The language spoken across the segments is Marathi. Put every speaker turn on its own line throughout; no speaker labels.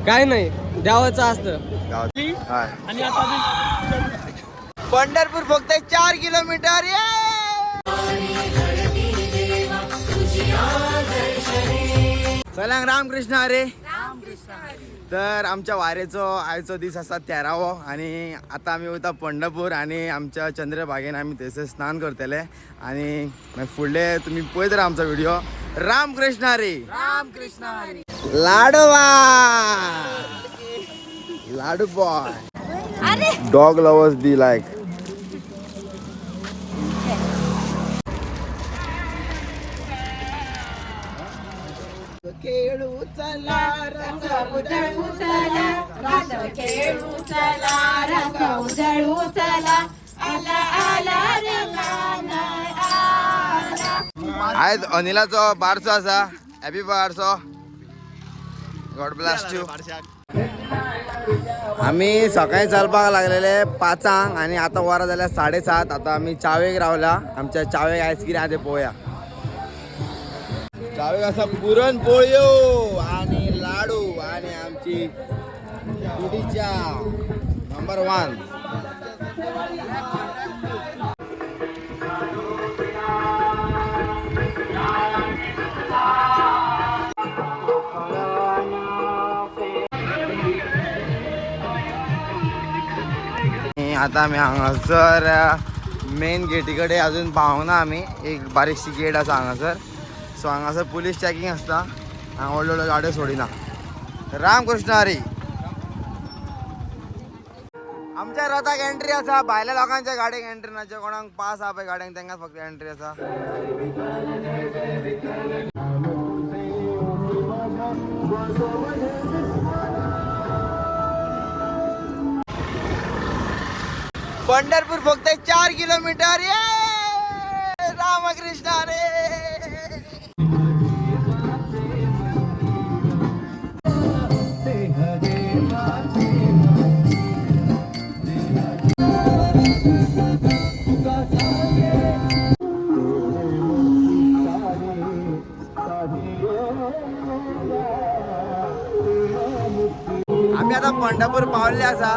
काय नाही द्यावाचं असतं.
आणि आता पंढरपूर फक्त 4 किलोमीटर. चला रामकृष्ण हरे. तर आमच्या वारेचं आयचं दिस असा 13वं आणि आता आम्ही होता पंढरपूर आणि आमच्या चंद्रभागेन आम्ही थंयसर स्नान करतले आणि फुडले तुम्ही पळयत राहा आमचा video. Ramkrishna Hare.
Ramkrishna Hari.
Ladoba Ladu boy. Dog lovers be like. खेळू चला रंग उधळू चला, रंग खेळू चला, रंग उधळू चला, आला आला रंगाना आला. आज अनिलाचो बारसो असा. हॅपी बारसो. God bless you. आम्ही सकाळी चलपाक लागलेले 5 आणि आता वरा जाल्या 7:30. आता आम्ही चावेक रावला. आमच्या चावेक आयज कितें आहा तें पळोवया. चावेक असा पुरणपोळ्यो आणि लाडू आणि आमची दुधीच्या नंबर 1. आता आम्ही हांगासर मेन गेटीकडे अजून पावना. आम्ही एक बारीकशी गेट आसा हांगासर. सो हांगासर पुलीस चॅकिंग आसता. हांगा व्हडल्यो व्हडल्यो गाड्यो सोडिना. रामकृष्ण हरी. आमच्या रथाक एंट्री आसा. भायल्या लोकांच्या गाडयेक एंट्री ना. जे कोणाक पास आहा पळय गाड्यांक तांकां फक्त एंट्री आसा. पंढरपूर फक्त 4 किलोमीटर. रामकृष्ण हरे. आम्ही आता पंढरपूर पावले आसा.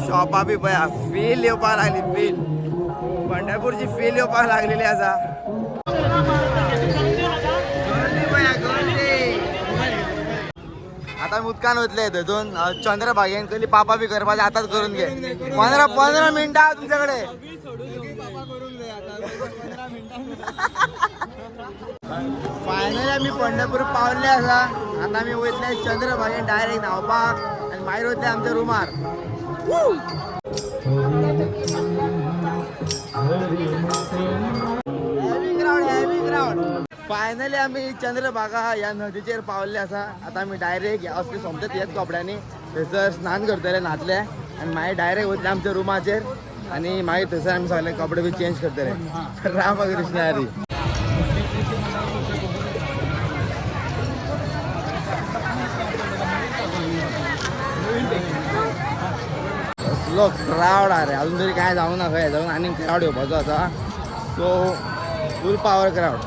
शॉपा बी पळया. फील येवपाक लागली. फील पंढरपूरची फील येवपाक लागलेली आसा. आता उदकान वतले थंयसून चंद्रभागेन पयली पापा बी करपाचे आतांच करून घे. 15 मिनटां तुमच्याकडे. फायनली आम्ही पंढरपूर पावले आसा. आता आम्ही वयतले चंद्रभागेन डायरेक्ट न्हावपाक आणि मागीर वयतले आमच्या रुमार. फायनली आम्ही चंद्रभागा या नदीचेर पावल्ले आसा. आता आम्ही डायरेक्ट असले सोमतेच येत कपड्यांनी थंयसर स्नान करतले न्हातले आणि मागीर डायरेक्ट वतले आमच्या रुमाचेर आणि मागीर थंयसर आमी सगळे कपडे बी चेंज करतले. रामकृष्ण हरी. कसलो क्राउड अरे. अजून तरी काय जाऊ ना खंय जाऊन आणि क्राउड येवपाचो आसा. सो फूल पावर क्राउड.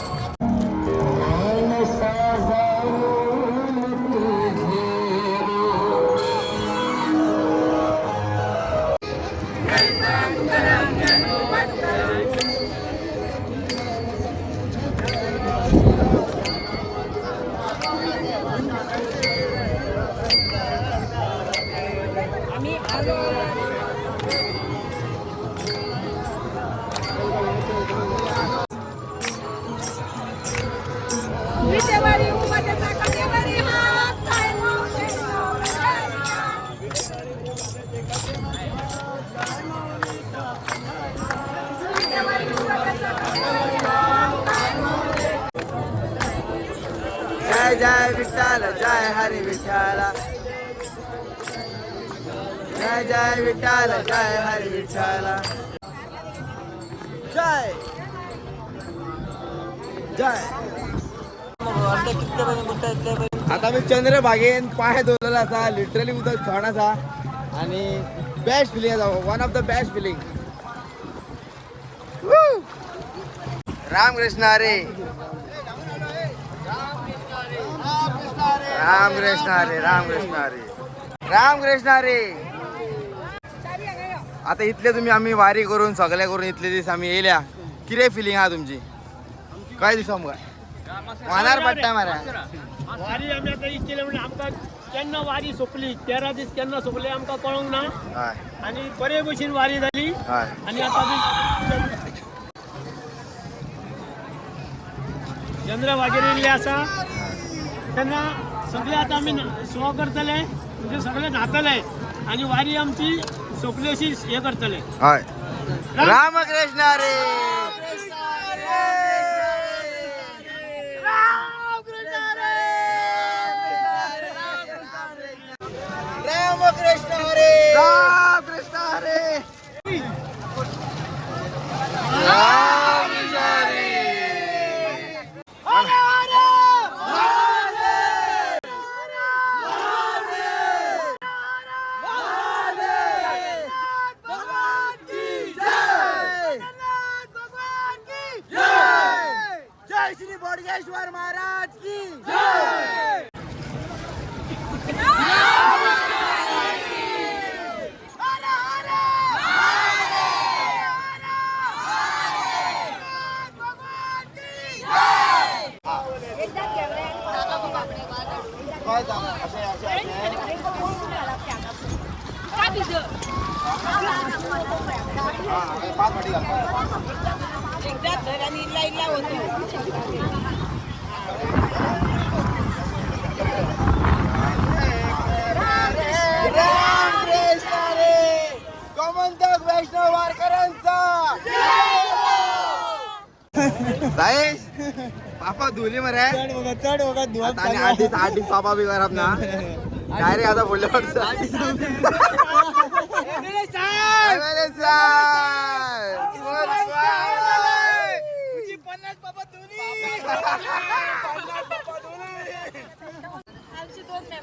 जय जय विठ्ठल जय हरी विठ्ठल. जय जय विठ्ठल जय हरी विठ्ठल. जय जय. आता मी चंद्रभागेन पाय धुवलेला असा. लिटरली उदक थंड असा आणि बेस्ट फिलिंग असा. One of the best filling. Ramkrishna Hare. Ramkrishna Hari Ramakrishna Hari Ramakrishna Hari. आता इथले तुम्ही आम्ही वारी करून सगळ्या करून इथले दिवस आम्ही येल्या. किती फिलिंग हा तुमची काय दिवसा मग वानार पट्टा मारा
वारी आम्ही आता केलं म्हणजे आमका केन्ना वारी सोपली 13 दीस केन्ना सोपले आमका कळूंक ना. आणि बरे भशेन वारी झाली. आणि आता चंद्र वगैरे येयल्ले आसा तेन्ना सगळे आता आम्ही सो करतले म्हणजे सगळे न्हातले आणि वारी आमची सोपली अशी हे करतले.
हय रामकृष्ण हरी रामकृष्ण हरी रामकृष्ण हरी रामकृष्ण हरी. जय श्री बोडगेश्वर महाराज की जय. गोमंतक वैष्णव वारकऱ्यांचा साईश पापा धुली मरे
चढ बघा
आणि आधीच पापा बी खराब ना डायरेक्ट आता बोलले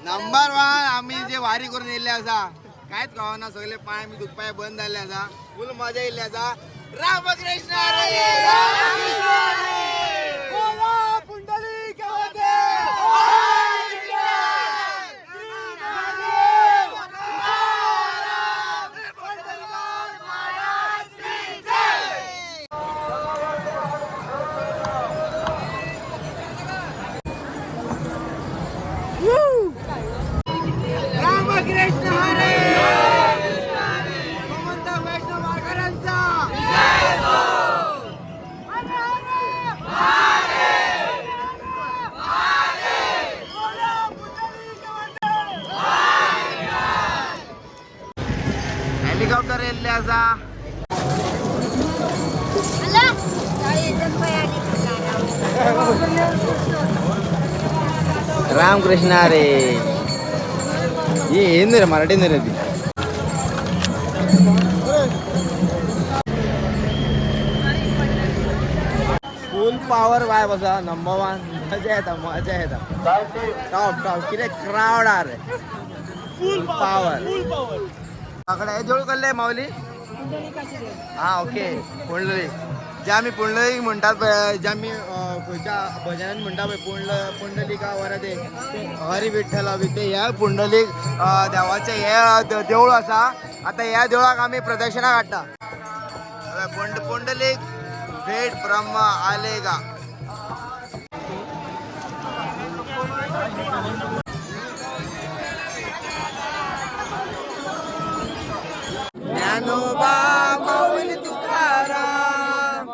नंबर 1 आम्ही जे वारी करून येयले असा कायच कळना सगळे पाय मी दुखपाय बंद झाले असा फुल मजा येयली असा. रामकृष्ण हरी रामकृष्ण हरी बोला पुंडलिक रामकृष्ण हरी गोमंतक वैष्णव वारकऱ्यांचा हेलिकॉप्टर येयल्ले असा. रामकृष्ण हरी ये रे मराठी नाही ती फुल पॉवर वाय बसा नंबर 1 मजा येता टॉप किती क्राऊड आ रे फुल पॉवर आकडे हे जोड करले माऊली हा ओके पुंडलिक जे आम्ही पुंडलिक म्हणतात जे आम्ही खंयच्या भजनान म्हणटा पळय पुंडलिका वरदे हरी विठ्ठला विते हे पुंडलिक देवाचे हे देऊळ आसा. आता ह्या देवळाक आम्ही प्रदक्षिणा काढता. पुंडलिक भेट ब्रह्म आलेगा. ज्ञानोबा माऊली तुकाराम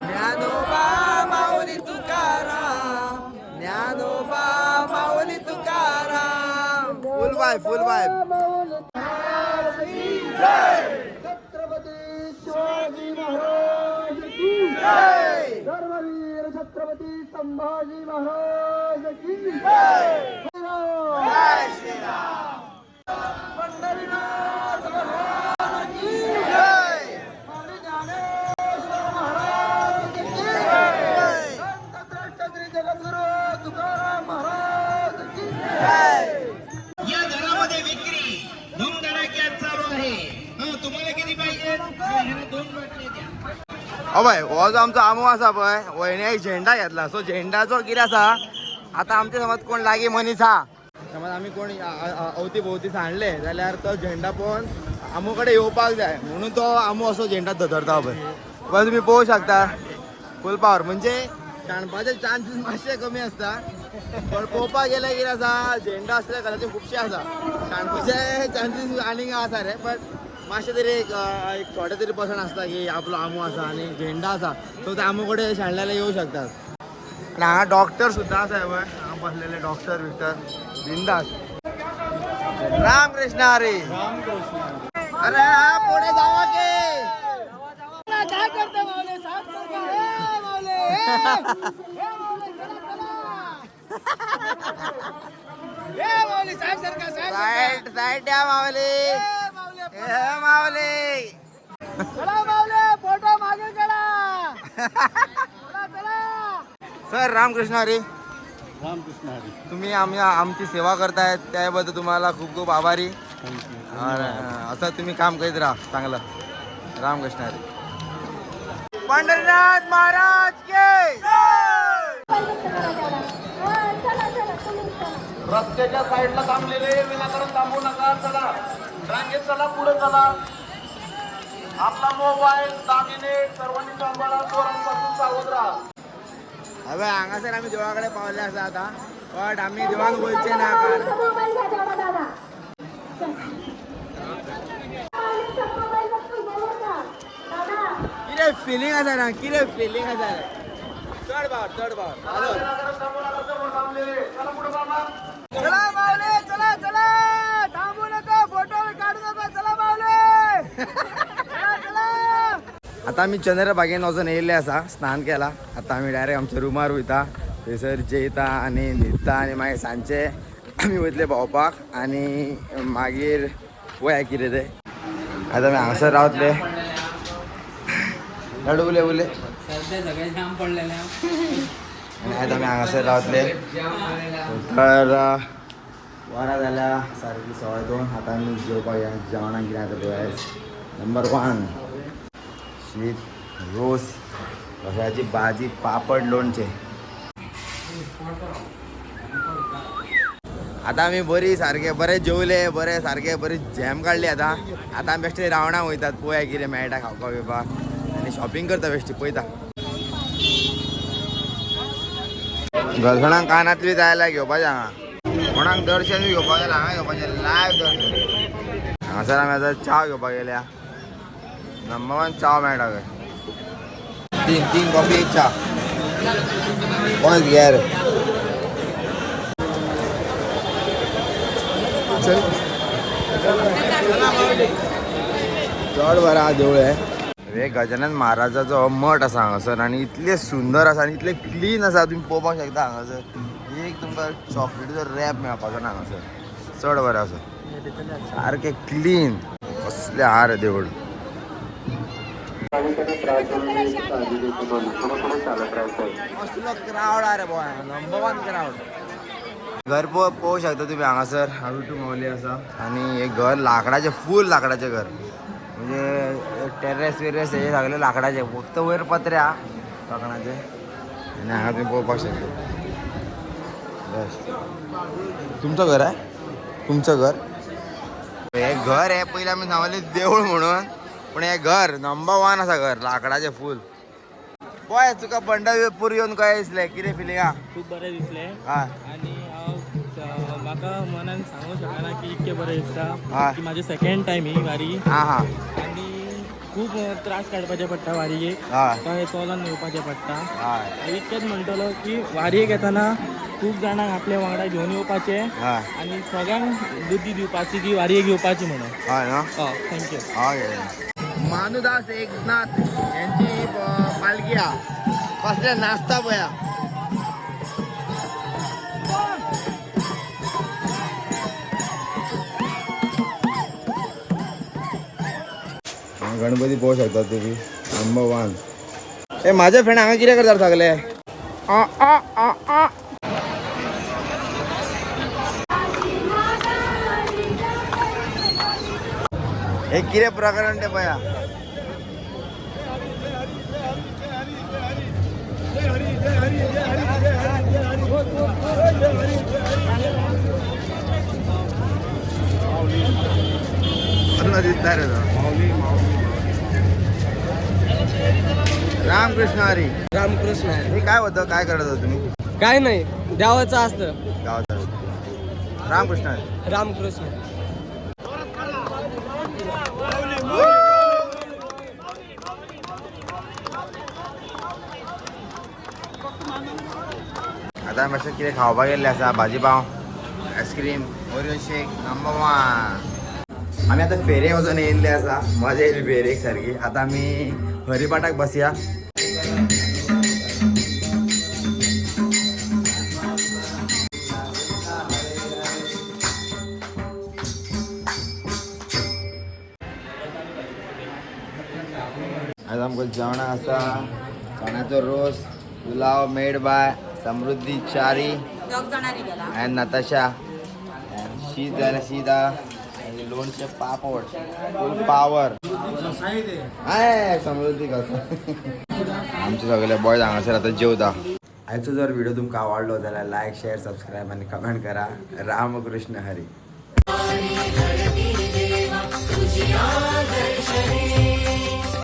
ज्ञानोबा माऊली तुकाराम ज्ञानोबा माऊली तुकाराम. फुल वाइब
छत्रपती शिवाजी महाराज की जय. धर्मवीर छत्रपती संभाजी महाराज की जय.
जय श्रीराम.
पंढरीनाथ महाराज की जय. ज्ञानेश्वर महाराज की जय. संत श्री जगद्गुरु तुकाराम महाराज की जय.
या घरामध्ये विक्री धूमधडाक्यात चालू आहे. तुम्हाला किती पाहिजे? 2 बाटल्या द्या.
बाय हो जो आमचो आमो आसा पळय वयने एक झेंडा घेतला सो झेंडाचो कितें आसा आतां आमचे समज कोण लागीं मनीस आहा समज आमी कोण अवती भोवती सांडले जाल्यार तो झेंडा पळोवन आमो कडेन येवपाक जाय म्हणून तो आमो असो झेंडा धरता पळय पण तुमी पळोवंक शकता फूल पावर म्हणजे शाणपाचे चान्सीस मातशे कमी आसता पण पळोवपाक गेल्यार कितें आसा झेंडा आसल्या कारणाचे खुबशे आसा शाणपाचे चान्सीस आनीक आसा रे बट मातशें तरी एक थोडे तरी पर्संट आसता की आपलो आमो आसा आनी झेंडा आसा सो ते आमो कडेन शाणलेले येवं शकतात आनी हांगा डॉक्टर सुद्दां आसा पळय हांगा बसलेले डॉक्टर बिक्टर बिंदास राम कृष्ण हरी अरे हा पुढे जावा की
काय करते माऊली साहेब सरकार
साईड साईड द्या मावली ए मावली
चला माऊली फोटो मागे करा चला
सर रामकृष्ण हरी
रामकृष्ण हरी
तुम्ही आमची सेवा करतायत त्याबद्दल तुम्हाला खूप खूप आभारी असं तुम्ही काम करीत राहा चांगलं रामकृष्ण हरी पंढरीनाथ महाराज के
रस्त्याच्या साईडला थांबलेले विनाकारण थांबू नका चला रांगेत चला पुढे चला आपला मोबाईल दागिने सर्वांनी सांभाळा चोरांपासून सावध राहा
हवे हांगासर आम्ही देवाकडे पावले आसा आता पण आम्ही देवाक बोलचे ना कारण किती फिलिंग आसा ना किती फिलिंग आसा चढ भाव हॅलो
चला माऊली चला चला थांबू नका फोटो काढू नका चला माऊली चला चला
आता आम्ही चंद्रभागेन वचून येयल्ले आसा स्नान केला आता आम्ही डायरेक्ट आमच्या रूमार वयता थंयसर जेयता आनी न्हिदता आनी मागीर सांजचे आमी वयतले भोंवपाक आनी मागीर पळया कितें तें आतां आमी हांगासर रावतले उले उले
सगळे जाम पडलेले
आनी आतां आमी हांगासर रावतले तर वरां जाल्या सारकी 2:30 आतां आमी जेवपाक या जेवणाक कितें आतां पळय नंबर 1 शीत रोस रसाची भाजी पापड लोणचे आता आमी बरी सारखे बरे जेवले बरे सारखे बरी जॅम काडली आता आमी बेश्टे रावणाक वयतात पळया कितें मेळटा खावपाक बिवपाक आनी शॉपिंग करता बेश्टी पळयता गर्लफ्रेंडांक कानातली जायला घेवपाचें हांगा कोणाक दर्शन बी घेवपाक गेला हांगा घेवपाचें लायव्ह दर्शन हांगासर आमी आतां च्या घेवपाक गेल्या नंबर 1 च्या मेळटा खंय तीन कॉफी एक च्या कोण घे रे चल चड बरें आहा देवूळ हे गजानन महाराजाचो मठ आसा हांगासर आनी इतले सुंदर आसा आनी इतले क्लीन आसा तुमी पळोवपाक शकता हांगासर एक तुमकां चॉकलेटीचो रॅप मेळपाचो ना हांगासर चड बरें आसा सारकें क्लीन कसलें आहा रे देवूळ असलो क्रावड आहा रे बोय नंबर 1 क्रावड घर पळोवंक शकता तुम्ही हांगासर हाडू मावली आसा आनी हे घर लाकडाचे फूल लाकडाचे घर म्हणजे टेरेस वेरेस हे सगळे लाकडाचे फक्त वयर पत्रे हा लाकडाचे आनी हांगा तुम्ही पळोवपाक शकता बेस्ट तुमचं घर आहे तुमचं घर हे घर हे पयलीं आमी सांगले देवूळ म्हणून पण हे घर नंबर 1 आसा घर लाकडाचे फूल पळय तुका पंढरपूर येवन कशें दिसलें कितें फिलींग आहा
खूप बरें दिसलें
हय
आणि म्हाका मनान सांगूंक शकना की इतके बरें
हा.
दिसता की म्हाजी सेकंड टायम ही वारी
हा हा
आनी खूब त्रास काडपाचे पडटा वारयेक
हय
कशें चलोन येवपाचें पडटा
हय
इतकेंच म्हणटलो की वारयेक येताना खूब जाणांक आपल्या वांगडा घेवन येवपाचें
हय
आनी सगळ्यांक बुद्धी दिवपाची की वारयेक येवपाची म्हणून
हय न्हू
थँक्यू
हय मानुदास एकनाथ यांची पालखी हा कसले नाचता पळया गणपती पळोवंक शकता तुम्ही नंबर 1 हे माझे फ्रेंड हांगा कितें करतात सगळे हे कितें प्रकरण ते पळया दिसता रे तो. रामकृष्ण हरी.
रामकृष्ण
हे काय होतं, काय करत होता तुम्ही?
काय नाही देवाचं असतं.
गावात रामकृष्ण हरी.
रामकृष्ण.
आता मातशें कितें खावपाक गेल्लें आसा. भाजी पाव, आयस्क्रीम, ओरियो शेक, नंबर 1. आमी आतां फेरयेक वचून येयल्ले आसा. मजा येयली फेरयेक सारकी. आतां आमी हरिपाठाक बसया. आज आमकां जेवणाक आसा चण्याचो रोस, पुलाव मेड बाय समृद्धी चारी अँड नताशा. शीत जाल्यार शीत आनी लोणचें पापड फूल पावर. हाय समृद्धी कसो. आमचे सगळे बॉयज हांगासर आतां जेवता. आयचो जर व्हिडिओ तुमकां आवडलो जाल्यार लायक, शेअर, सबस्क्राईब आनी कमेंट करा. रामकृष्ण हरी.